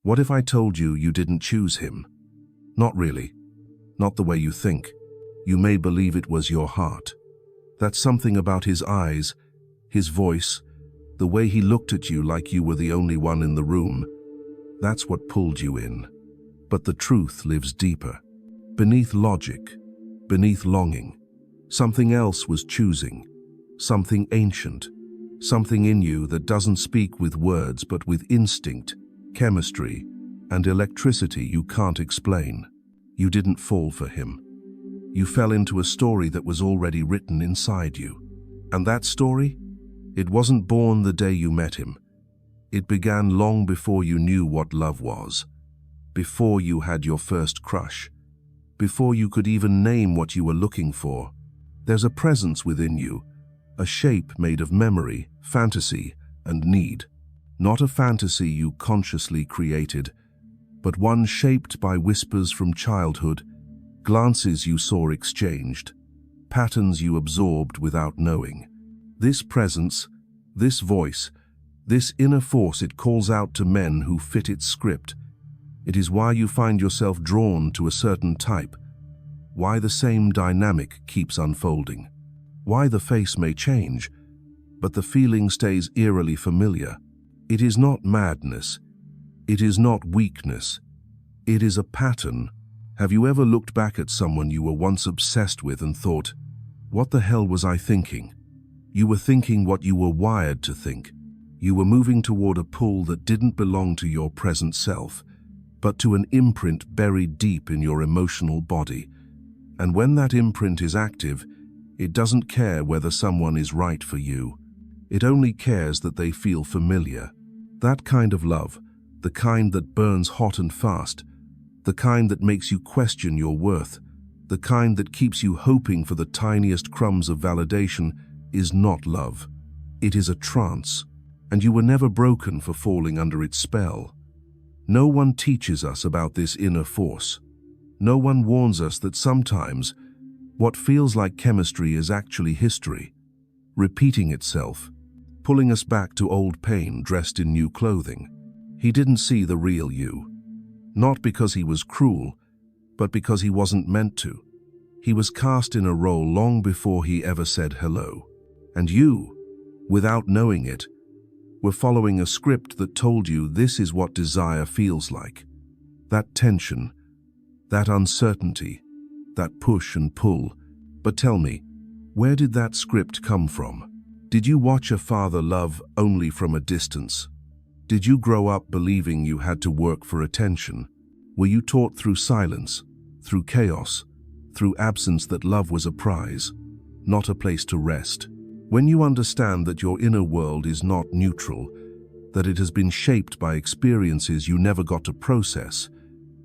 What if I told you you didn't choose him? Not really. Not the way you think. You may believe it was your heart. That's something about his eyes, his voice, the way he looked at you like you were the only one in the room. That's what pulled you in. But the truth lives deeper. Beneath logic, beneath longing, something else was choosing. Something ancient. Something in you that doesn't speak with words but with instinct, chemistry, and electricity you can't explain. You didn't fall for him. You fell into a story that was already written inside you. And that story? It wasn't born the day you met him. It began long before you knew what love was. Before you had your first crush. Before you could even name what you were looking for. There's a presence within you. A shape made of memory, fantasy, and need. Not a fantasy you consciously created, but one shaped by whispers from childhood, glances you saw exchanged, patterns you absorbed without knowing. This presence, this voice, this inner force, it calls out to men who fit its script. It is why you find yourself drawn to a certain type, why the same dynamic keeps unfolding. Why the face may change, but the feeling stays eerily familiar. It is not madness. It is not weakness. It is a pattern. Have you ever looked back at someone you were once obsessed with and thought, what the hell was I thinking? You were thinking what you were wired to think. You were moving toward a pull that didn't belong to your present self, but to an imprint buried deep in your emotional body. And when that imprint is active, it doesn't care whether someone is right for you. It only cares that they feel familiar. That kind of love, the kind that burns hot and fast, the kind that makes you question your worth, the kind that keeps you hoping for the tiniest crumbs of validation, is not love. It is a trance, and you were never broken for falling under its spell. No one teaches us about this inner force. No one warns us that sometimes what feels like chemistry is actually history, repeating itself, pulling us back to old pain dressed in new clothing. He didn't see the real you. Not because he was cruel, but because he wasn't meant to. He was cast in a role long before he ever said hello. And you, without knowing it, were following a script that told you this is what desire feels like. That tension, that uncertainty, that push and pull. But tell me, where did that script come from? Did you watch a father love only from a distance? Did you grow up believing you had to work for attention? Were you taught through silence, through chaos, through absence that love was a prize, not a place to rest? When you understand that your inner world is not neutral, that it has been shaped by experiences you never got to process,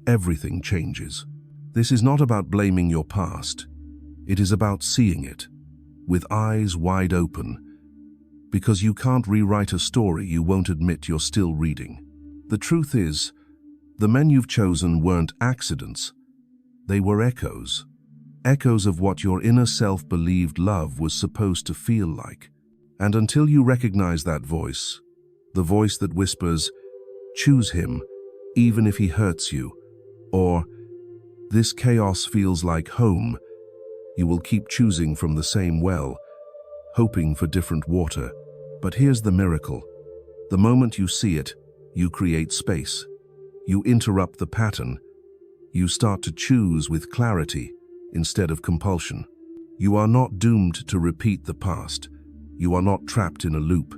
everything changes. This is not about blaming your past. It is about seeing it, with eyes wide open, because you can't rewrite a story you won't admit you're still reading. The truth is, the men you've chosen weren't accidents. They were echoes. Echoes of what your inner self believed love was supposed to feel like. And until you recognize that voice, the voice that whispers, choose him, even if he hurts you, or this chaos feels like home, you will keep choosing from the same well, hoping for different water. But here's the miracle. The moment you see it, you create space. You interrupt the pattern. You start to choose with clarity instead of compulsion. You are not doomed to repeat the past. You are not trapped in a loop.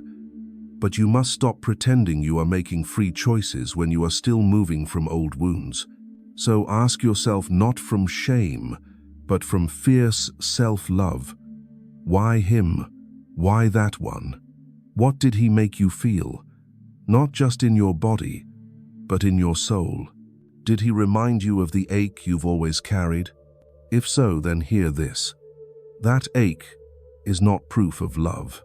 But you must stop pretending you are making free choices when you are still moving from old wounds. So ask yourself, not from shame, but from fierce self-love. Why him? Why that one? What did he make you feel? Not just in your body, but in your soul. Did he remind you of the ache you've always carried? If so, then hear this. That ache is not proof of love.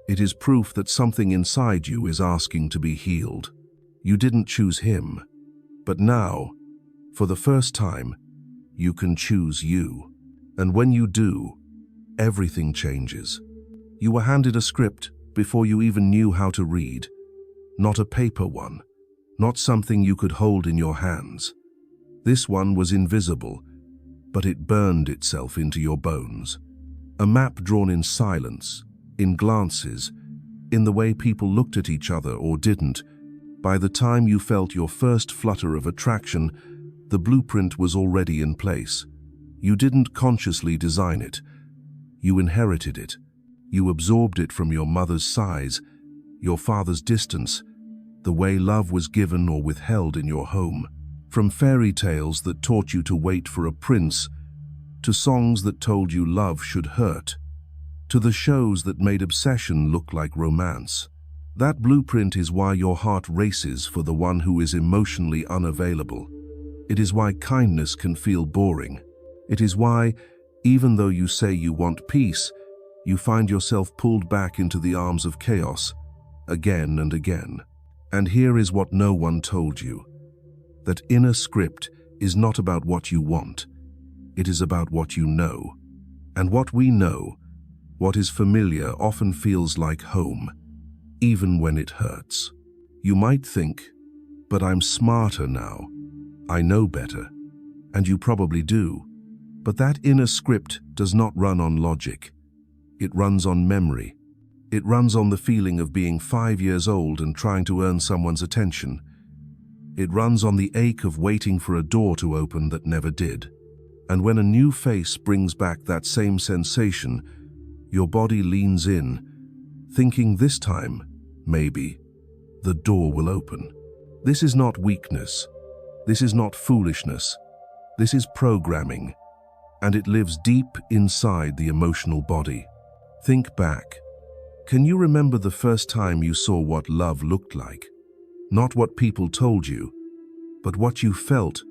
It is proof that something inside you is asking to be healed. You didn't choose him, but now, for the first time, you can choose you. And when you do, everything changes. You were handed a script before you even knew how to read. Not a paper one, not something you could hold in your hands. This one was invisible, but it burned itself into your bones. A map drawn in silence, in glances, in the way people looked at each other or didn't. By the time you felt your first flutter of attraction, the blueprint was already in place. You didn't consciously design it. You inherited it. You absorbed it from your mother's size, your father's distance, the way love was given or withheld in your home. From fairy tales that taught you to wait for a prince, to songs that told you love should hurt, to the shows that made obsession look like romance. That blueprint is why your heart races for the one who is emotionally unavailable. It is why kindness can feel boring. It is why, even though you say you want peace, you find yourself pulled back into the arms of chaos, again and again. And here is what no one told you. That inner script is not about what you want. It is about what you know. And what we know, what is familiar, often feels like home, even when it hurts. You might think, but I'm smarter now. I know better. And you probably do. But that inner script does not run on logic. It runs on memory. It runs on the feeling of being 5 years old and trying to earn someone's attention. It runs on the ache of waiting for a door to open that never did. And when a new face brings back that same sensation, your body leans in, thinking this time, maybe, the door will open. This is not weakness. This is not foolishness. This is programming, and it lives deep inside the emotional body. Think back. Can you remember the first time you saw what love looked like? Not what people told you, but what you felt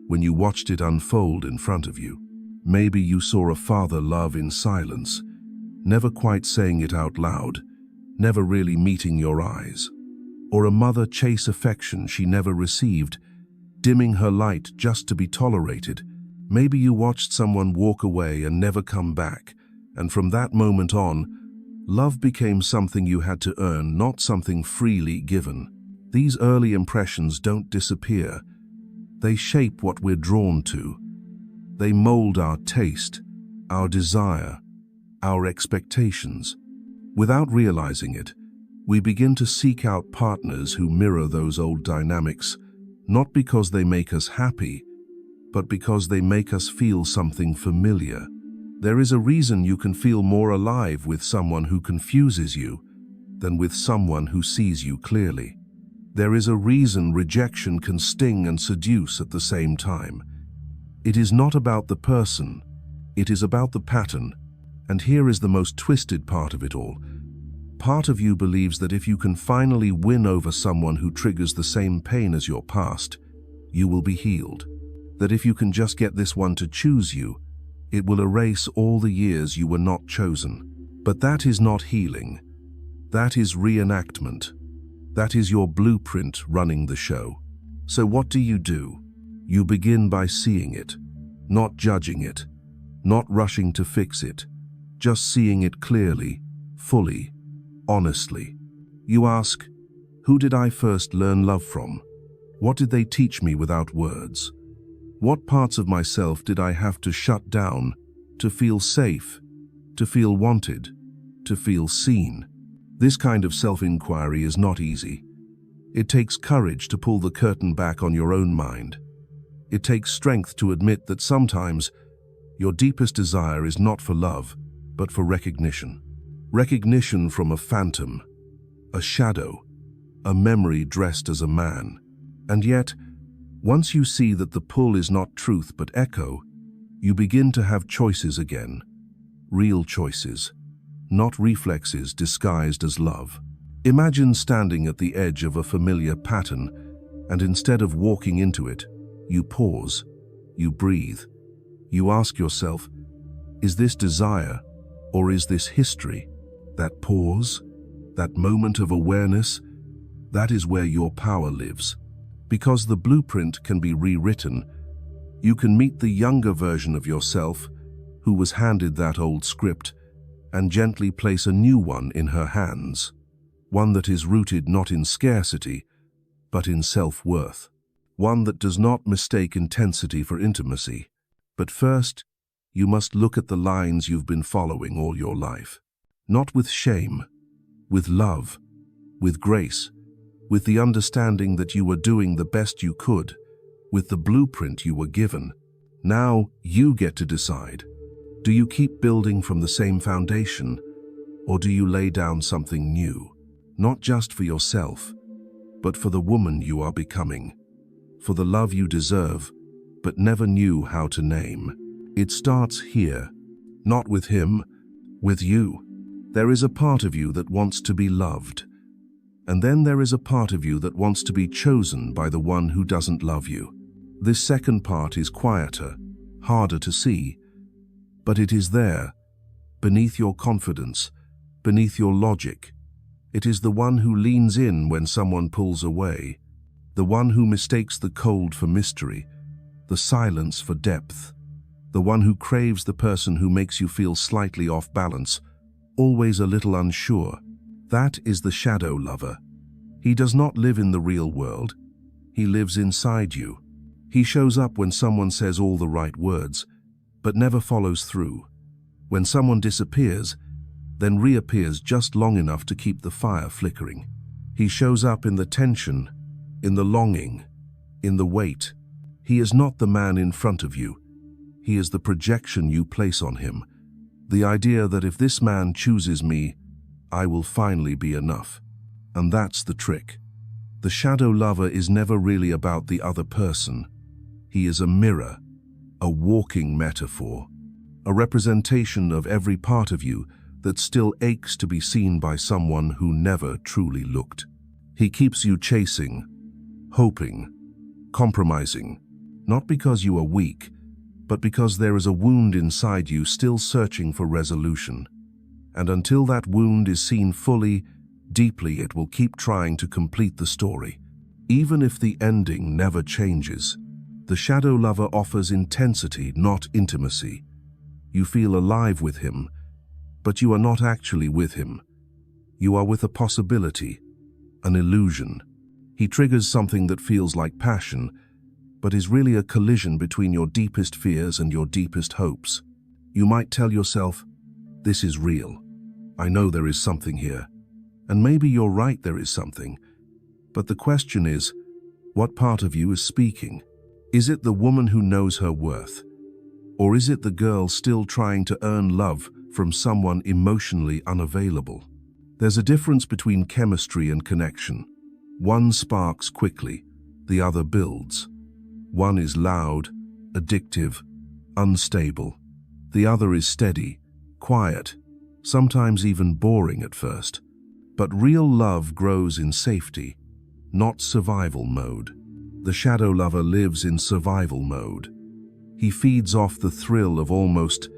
when you watched it unfold in front of you. Maybe you saw a father love in silence, never quite saying it out loud, never really meeting your eyes. Or a mother chase affection she never received, dimming her light just to be tolerated. Maybe you watched someone walk away and never come back, and from that moment on, love became something you had to earn, not something freely given. These early impressions don't disappear. They shape what we're drawn to. They mold our taste, our desire, our expectations. Without realizing it, we begin to seek out partners who mirror those old dynamics, not because they make us happy, but because they make us feel something familiar. There is a reason you can feel more alive with someone who confuses you than with someone who sees you clearly. There is a reason rejection can sting and seduce at the same time. It is not about the person, it is about the pattern. And here is the most twisted part of it all. Part of you believes that if you can finally win over someone who triggers the same pain as your past, you will be healed. That if you can just get this one to choose you, it will erase all the years you were not chosen. But that is not healing. That is reenactment. That is your blueprint running the show. So what do? You begin by seeing it, not judging it, not rushing to fix it, just seeing it clearly, fully, honestly. You ask, who did I first learn love from? What did they teach me without words? What parts of myself did I have to shut down to feel safe, to feel wanted, to feel seen? This kind of self-inquiry is not easy. It takes courage to pull the curtain back on your own mind. It takes strength to admit that sometimes your deepest desire is not for love, but for recognition. Recognition from a phantom, a shadow, a memory dressed as a man. And yet, once you see that the pull is not truth but echo, you begin to have choices again. Real choices, not reflexes disguised as love. Imagine standing at the edge of a familiar pattern, and instead of walking into it, you pause, you breathe. You ask yourself, is this desire or is this history? That pause, that moment of awareness, that is where your power lives. Because the blueprint can be rewritten, you can meet the younger version of yourself who was handed that old script and gently place a new one in her hands. One that is rooted not in scarcity, but in self-worth. One that does not mistake intensity for intimacy. But first, you must look at the lines you've been following all your life. Not with shame, with love, with grace, with the understanding that you were doing the best you could, with the blueprint you were given. Now you get to decide. Do you keep building from the same foundation, or do you lay down something new? Not just for yourself, but for the woman you are becoming, for the love you deserve, but never knew how to name. It starts here, not with him, with you. There is a part of you that wants to be loved, and then there is a part of you that wants to be chosen by the one who doesn't love you. This second part is quieter, harder to see, but it is there, beneath your confidence, beneath your logic. It is the one who leans in when someone pulls away, the one who mistakes the cold for mystery, the silence for depth, the one who craves the person who makes you feel slightly off balance, always a little unsure. That is the shadow lover. He does not live in the real world. He lives inside you. He shows up when someone says all the right words, but never follows through. When someone disappears, then reappears just long enough to keep the fire flickering. He shows up in the tension, in the longing, in the wait. He is not the man in front of you. He is the projection you place on him. The idea that if this man chooses me, I will finally be enough. And that's the trick. The shadow lover is never really about the other person. He is a mirror, a walking metaphor, a representation of every part of you that still aches to be seen by someone who never truly looked. He keeps you chasing, hoping, compromising, not because you are weak, but because there is a wound inside you still searching for resolution. And until that wound is seen fully, deeply, it will keep trying to complete the story. Even if the ending never changes, the shadow lover offers intensity, not intimacy. You feel alive with him, but you are not actually with him. You are with a possibility, an illusion. He triggers something that feels like passion, but is really a collision between your deepest fears and your deepest hopes. You might tell yourself, this is real. I know there is something here. And maybe you're right, there is something. But the question is, what part of you is speaking? Is it the woman who knows her worth? Or is it the girl still trying to earn love from someone emotionally unavailable? There's a difference between chemistry and connection. One sparks quickly, the other builds. One is loud, addictive, unstable. The other is steady, quiet, sometimes even boring at first. But real love grows in safety, not survival mode. The shadow lover lives in survival mode. He feeds off the thrill of almost,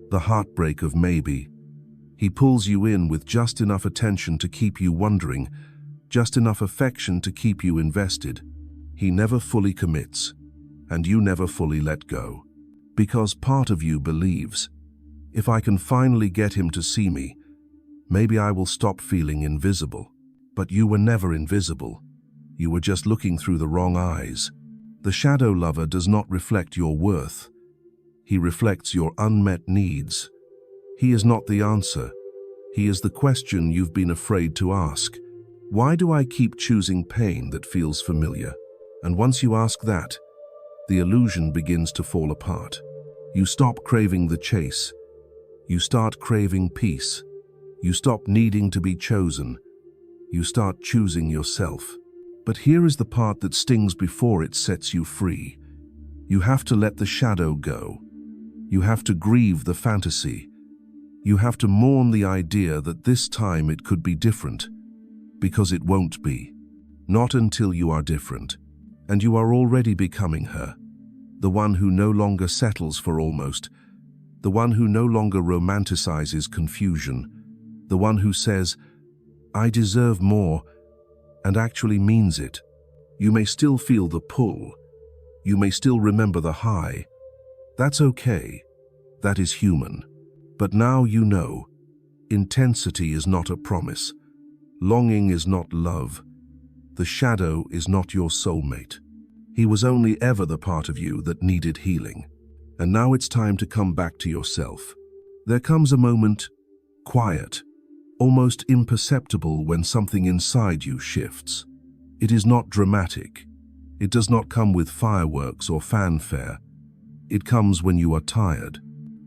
the heartbreak of maybe. He pulls you in with just enough attention to keep you wondering, just enough affection to keep you invested. He never fully commits, and you never fully let go. Because part of you believes, if I can finally get him to see me, maybe I will stop feeling invisible. But you were never invisible. You were just looking through the wrong eyes. The shadow lover does not reflect your worth. He reflects your unmet needs. He is not the answer. He is the question you've been afraid to ask. Why do I keep choosing pain that feels familiar? And once you ask that, the illusion begins to fall apart. You stop craving the chase. You start craving peace. You stop needing to be chosen. You start choosing yourself. But here is the part that stings before it sets you free. You have to let the shadow go. You have to grieve the fantasy. You have to mourn the idea that this time it could be different. Because it won't be. Not until you are different. And you are already becoming her. The one who no longer settles for almost. The one who no longer romanticizes confusion. The one who says, I deserve more, and actually means it. You may still feel the pull. You may still remember the high. That's okay. That is human. But now you know, intensity is not a promise. Longing is not love. The shadow is not your soulmate. He was only ever the part of you that needed healing. And now it's time to come back to yourself. There comes a moment, quiet, almost imperceptible, when something inside you shifts. It is not dramatic. It does not come with fireworks or fanfare. It comes when you are tired,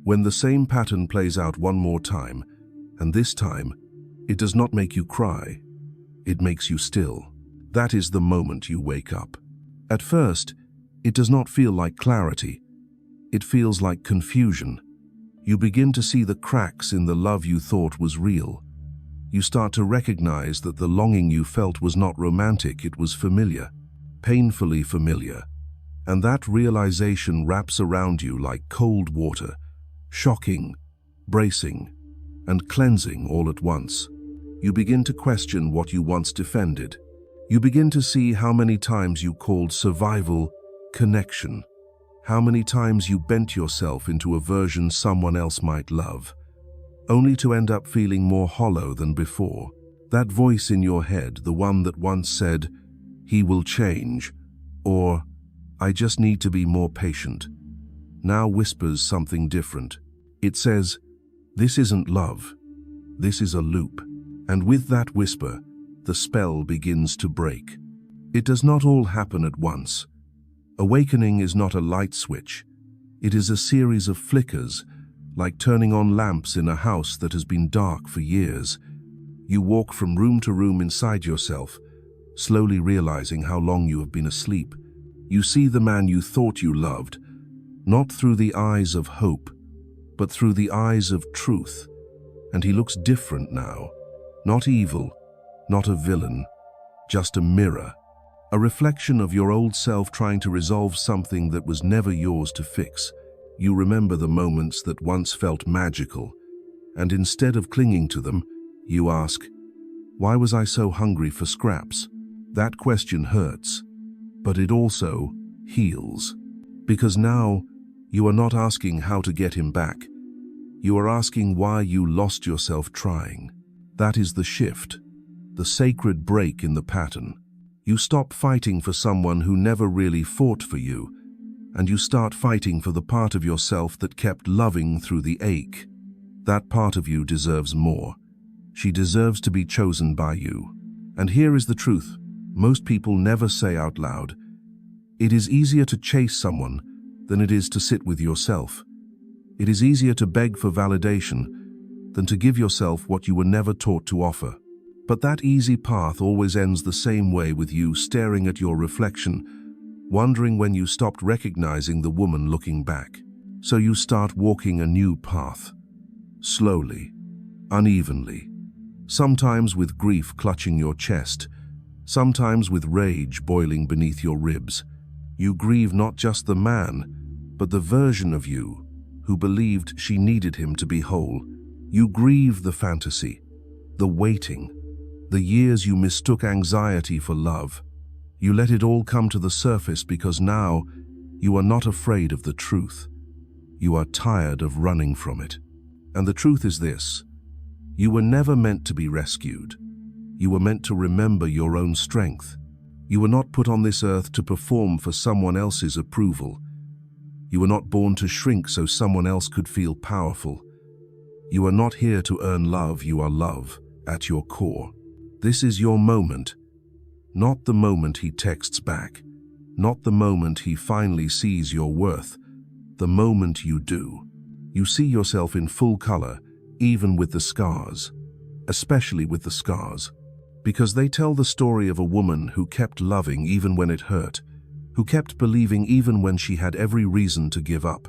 when the same pattern plays out one more time, and this time, it does not make you cry. It makes you still. That is the moment you wake up. At first, it does not feel like clarity. It feels like confusion. You begin to see the cracks in the love you thought was real. You start to recognize that the longing you felt was not romantic, it was familiar, painfully familiar. And that realization wraps around you like cold water, shocking, bracing, and cleansing all at once. You begin to question what you once defended. You begin to see how many times you called survival connection, how many times you bent yourself into a version someone else might love, only to end up feeling more hollow than before. That voice in your head, the one that once said, "He will change," or "I just need to be more patient," now whispers something different. It says, "This isn't love, this is a loop." And with that whisper, the spell begins to break. It does not all happen at once. Awakening is not a light switch. It is a series of flickers, like turning on lamps in a house that has been dark for years. You walk from room to room inside yourself, slowly realizing how long you have been asleep. You see the man you thought you loved, not through the eyes of hope, but through the eyes of truth. And he looks different now. Not evil, not a villain, just a mirror. A reflection of your old self trying to resolve something that was never yours to fix. You remember the moments that once felt magical, and instead of clinging to them, you ask, "Why was I so hungry for scraps?" That question hurts, but it also heals. Because now, you are not asking how to get him back. You are asking why you lost yourself trying. That is the shift, the sacred break in the pattern. You stop fighting for someone who never really fought for you, and you start fighting for the part of yourself that kept loving through the ache. That part of you deserves more. She deserves to be chosen by you. And here is the truth most people never say out loud. It is easier to chase someone than it is to sit with yourself. It is easier to beg for validation than to give yourself what you were never taught to offer. But that easy path always ends the same way, with you staring at your reflection, wondering when you stopped recognizing the woman looking back. So you start walking a new path, slowly, unevenly, sometimes with grief clutching your chest, sometimes with rage boiling beneath your ribs. You grieve not just the man, but the version of you who believed she needed him to be whole. You grieve the fantasy, the waiting, the years you mistook anxiety for love. You let it all come to the surface because now you are not afraid of the truth. You are tired of running from it. And the truth is this: you were never meant to be rescued. You were meant to remember your own strength. You were not put on this earth to perform for someone else's approval. You were not born to shrink so someone else could feel powerful. You are not here to earn love, you are love at your core. This is your moment, not the moment he texts back, not the moment he finally sees your worth, the moment you do. You see yourself in full color, even with the scars, especially with the scars, because they tell the story of a woman who kept loving even when it hurt, who kept believing even when she had every reason to give up,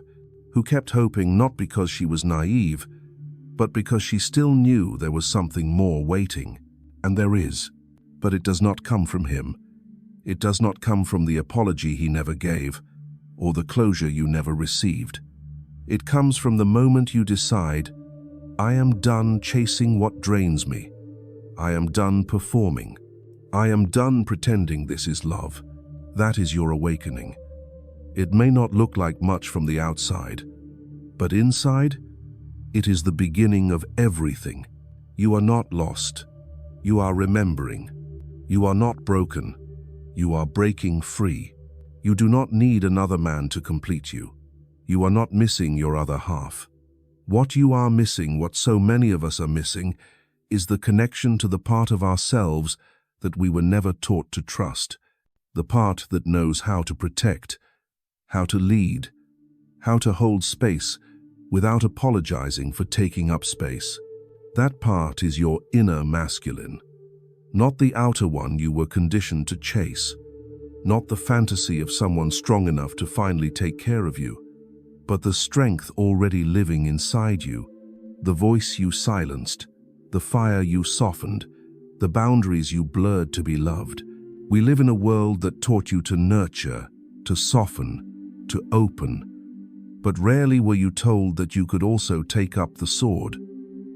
who kept hoping not because she was naive, but because she still knew there was something more waiting. And there is, but it does not come from him. It does not come from the apology he never gave, or the closure you never received. It comes from the moment you decide, I am done chasing what drains me. I am done performing. I am done pretending this is love. That is your awakening. It may not look like much from the outside, but inside, it is the beginning of everything. You are not lost. You are remembering. You are not broken. You are breaking free. You do not need another man to complete you. You are not missing your other half. What you are missing, what so many of us are missing, is the connection to the part of ourselves that we were never taught to trust, the part that knows how to protect, how to lead, how to hold space without apologizing for taking up space. That part is your inner masculine, not the outer one you were conditioned to chase, not the fantasy of someone strong enough to finally take care of you, but the strength already living inside you, the voice you silenced, the fire you softened, the boundaries you blurred to be loved. We live in a world that taught you to nurture, to soften, to open, but rarely were you told that you could also take up the sword,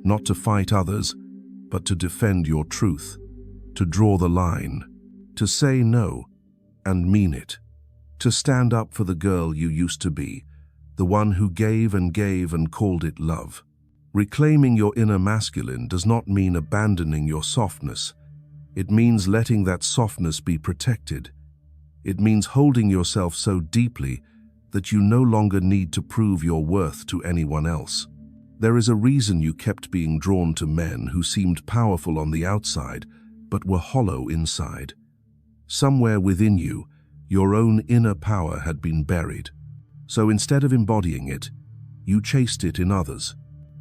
not to fight others, but to defend your truth, to draw the line, to say no and mean it, to stand up for the girl you used to be, the one who gave and called it love. Reclaiming your inner masculine does not mean abandoning your softness. It means letting that softness be protected. It means holding yourself so deeply that you no longer need to prove your worth to anyone else. There is a reason you kept being drawn to men who seemed powerful on the outside, but were hollow inside. Somewhere within you, your own inner power had been buried. So instead of embodying it, you chased it in others.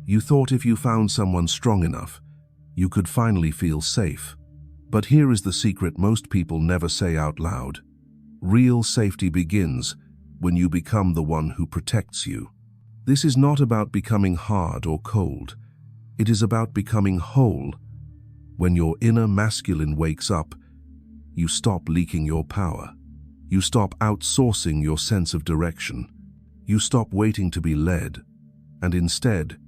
You thought if you found someone strong enough, you could finally feel safe. But here is the secret most people never say out loud. Real safety begins when you become the one who protects you. This is not about becoming hard or cold. It is about becoming whole. When your inner masculine wakes up, you stop leaking your power. You stop outsourcing your sense of direction. You stop waiting to be led, and instead,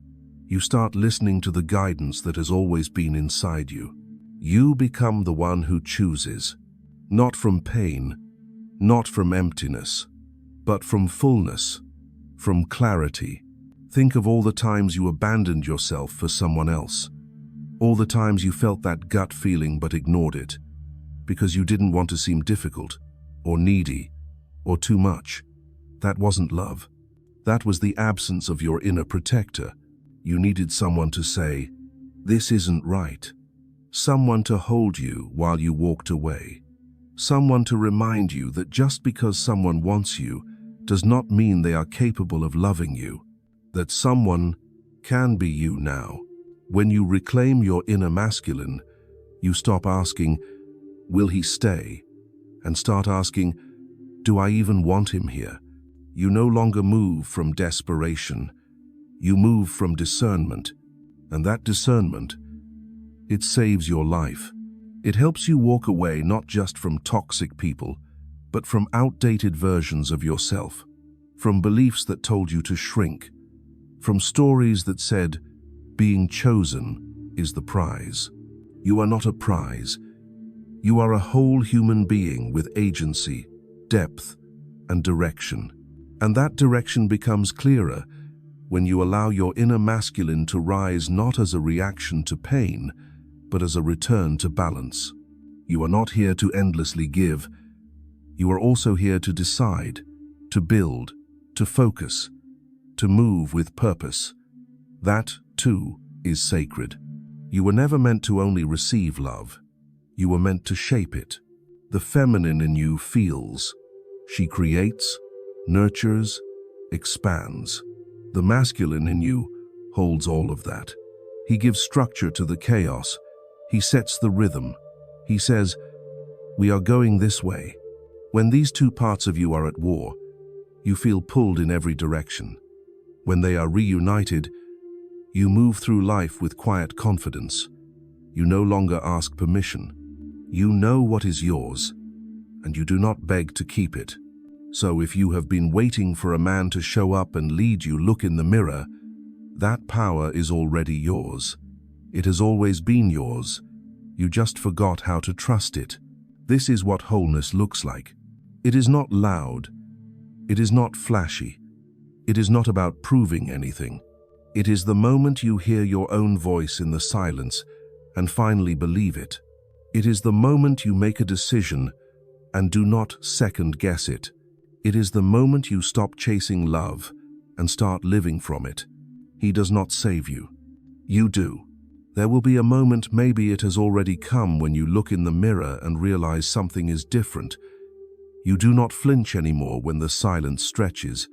you start listening to the guidance that has always been inside you. You become the one who chooses, not from pain, not from emptiness, but from fullness, from clarity. Think of all the times you abandoned yourself for someone else, all the times you felt that gut feeling but ignored it, because you didn't want to seem difficult, or needy, or too much. That wasn't love. That was the absence of your inner protector. You needed someone to say, "This isn't right." Someone to hold you while you walked away. Someone to remind you that just because someone wants you does not mean they are capable of loving you. That someone can be you now. When you reclaim your inner masculine, you stop asking, "Will he stay?" and start asking, "Do I even want him here?" You no longer move from desperation. You move from discernment, and that discernment, it saves your life. It helps you walk away not just from toxic people, but from outdated versions of yourself, from beliefs that told you to shrink, from stories that said, being chosen is the prize. You are not a prize. You are a whole human being with agency, depth, and direction. And that direction becomes clearer when you allow your inner masculine to rise not as a reaction to pain, but as a return to balance. You are not here to endlessly give. You are also here to decide, to build, to focus, to move with purpose. That, too, is sacred. You were never meant to only receive love. You were meant to shape it. The feminine in you feels. She creates, nurtures, expands. The masculine in you holds all of that. He gives structure to the chaos. He sets the rhythm. He says, "We are going this way." When these two parts of you are at war, you feel pulled in every direction. When they are reunited, you move through life with quiet confidence. You no longer ask permission. You know what is yours, and you do not beg to keep it. So if you have been waiting for a man to show up and lead you, look in the mirror. That power is already yours. It has always been yours. You just forgot how to trust it. This is what wholeness looks like. It is not loud. It is not flashy. It is not about proving anything. It is the moment you hear your own voice in the silence and finally believe it. It is the moment you make a decision and do not second-guess it. It is the moment you stop chasing love and start living from it. He does not save you. You do. There will be a moment, maybe it has already come, when you look in the mirror and realize something is different. You do not flinch anymore when the silence stretches.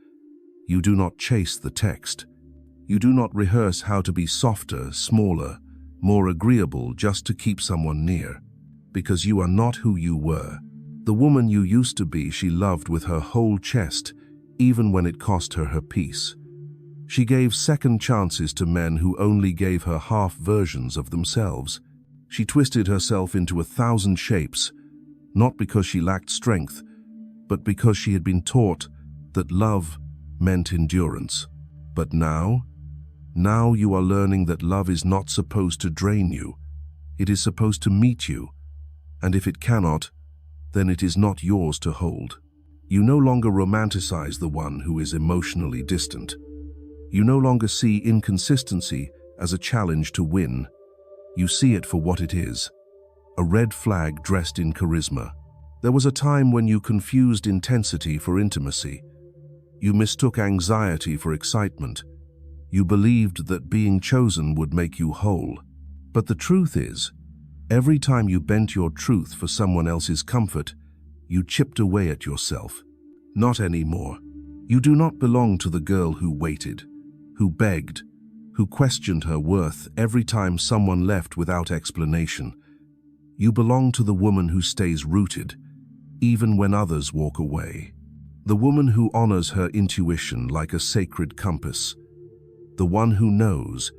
You do not chase the text. You do not rehearse how to be softer, smaller, more agreeable just to keep someone near. Because you are not who you were. The woman you used to be, she loved with her whole chest, even when it cost her her peace. She gave second chances to men who only gave her half versions of themselves. She twisted herself into 1,000 shapes, not because she lacked strength, but because she had been taught that love meant endurance. But now you are learning that love is not supposed to drain you. It is supposed to meet you, and if it cannot, then it is not yours to hold. You no longer romanticize the one who is emotionally distant. You no longer see inconsistency as a challenge to win. You see it for what it is, a red flag dressed in charisma. There was a time when you confused intensity for intimacy. You mistook anxiety for excitement. You believed that being chosen would make you whole. But the truth is, every time you bent your truth for someone else's comfort, you chipped away at yourself. Not anymore. You do not belong to the girl who waited, who begged, who questioned her worth every time someone left without explanation. You belong to the woman who stays rooted, even when others walk away. The woman who honors her intuition like a sacred compass. The one who knows,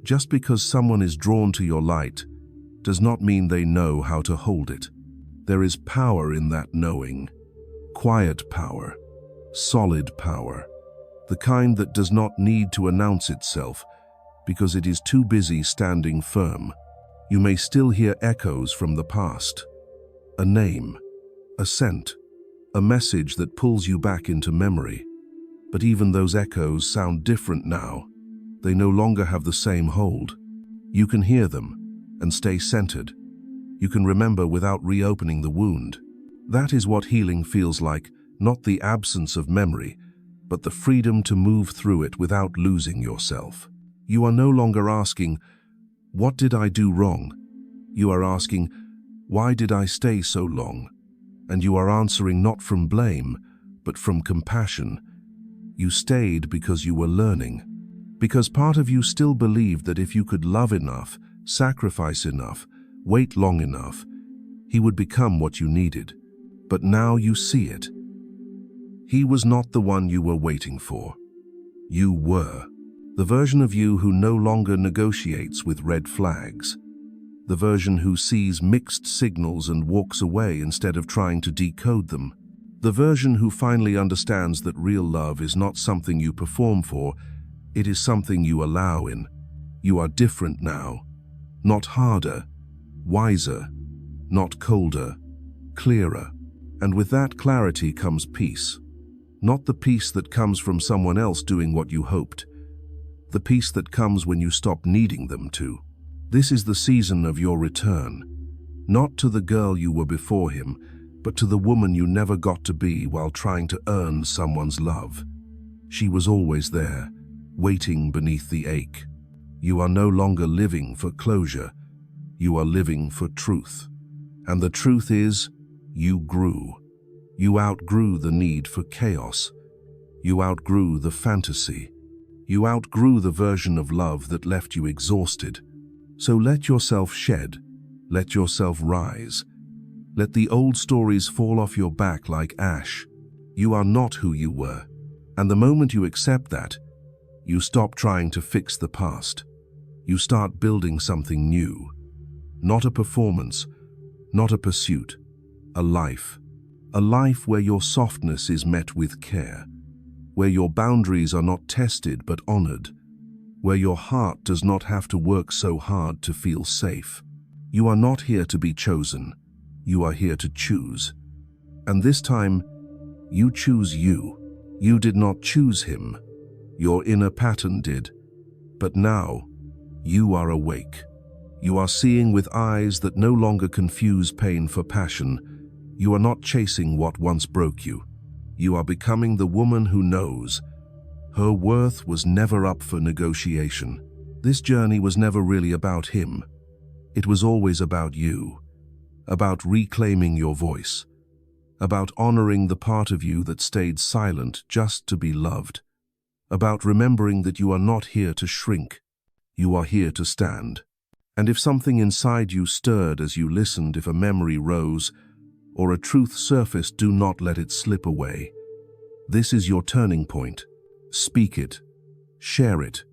just because someone is drawn to your light, does not mean they know how to hold it. There is power in that knowing. Quiet power, solid power, the kind that does not need to announce itself because it is too busy standing firm. You may still hear echoes from the past. A name, a scent, a message that pulls you back into memory. But even those echoes sound different now. They no longer have the same hold. You can hear them and stay centered. You can remember without reopening the wound. That is what healing feels like, not the absence of memory, but the freedom to move through it without losing yourself. You are no longer asking, "What did I do wrong?" You are asking, "Why did I stay so long?" And you are answering not from blame, but from compassion. You stayed because you were learning. Because part of you still believed that if you could love enough, sacrifice enough, wait long enough, he would become what you needed. But now you see it. He was not the one you were waiting for. You were. The version of you who no longer negotiates with red flags. The version who sees mixed signals and walks away instead of trying to decode them. The version who finally understands that real love is not something you perform for, it is something you allow in. You are different now. Not harder, wiser, not colder, clearer. And with that clarity comes peace. Not the peace that comes from someone else doing what you hoped. The peace that comes when you stop needing them to. This is the season of your return. Not to the girl you were before him, but to the woman you never got to be while trying to earn someone's love. She was always there, waiting beneath the ache. You are no longer living for closure. You are living for truth. And the truth is, you grew. You outgrew the need for chaos. You outgrew the fantasy. You outgrew the version of love that left you exhausted. So let yourself shed. Let yourself rise. Let the old stories fall off your back like ash. You are not who you were. And the moment you accept that, you stop trying to fix the past. You start building something new. Not a performance, not a pursuit, a life. A life where your softness is met with care, where your boundaries are not tested but honored, where your heart does not have to work so hard to feel safe. You are not here to be chosen. You are here to choose. And this time, you choose you. You did not choose him. Your inner pattern did. But now, you are awake. You are seeing with eyes that no longer confuse pain for passion. You are not chasing what once broke you. You are becoming the woman who knows. Her worth was never up for negotiation. This journey was never really about him. It was always about you. About reclaiming your voice. About honoring the part of you that stayed silent just to be loved. About remembering that you are not here to shrink. You are here to stand. And if something inside you stirred as you listened, if a memory rose, or a truth surfaced, do not let it slip away. This is your turning point. Speak it. Share it.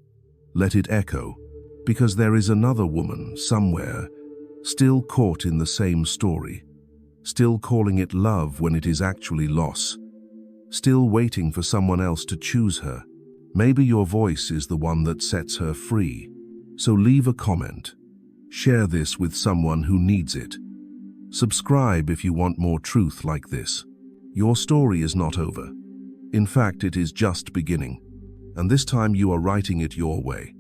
Let it echo. Because there is another woman, somewhere, still caught in the same story. Still calling it love when it is actually loss. Still waiting for someone else to choose her. Maybe your voice is the one that sets her free. So leave a comment. Share this with someone who needs it. Subscribe if you want more truth like this. Your story is not over. In fact, it is just beginning. And this time you are writing it your way.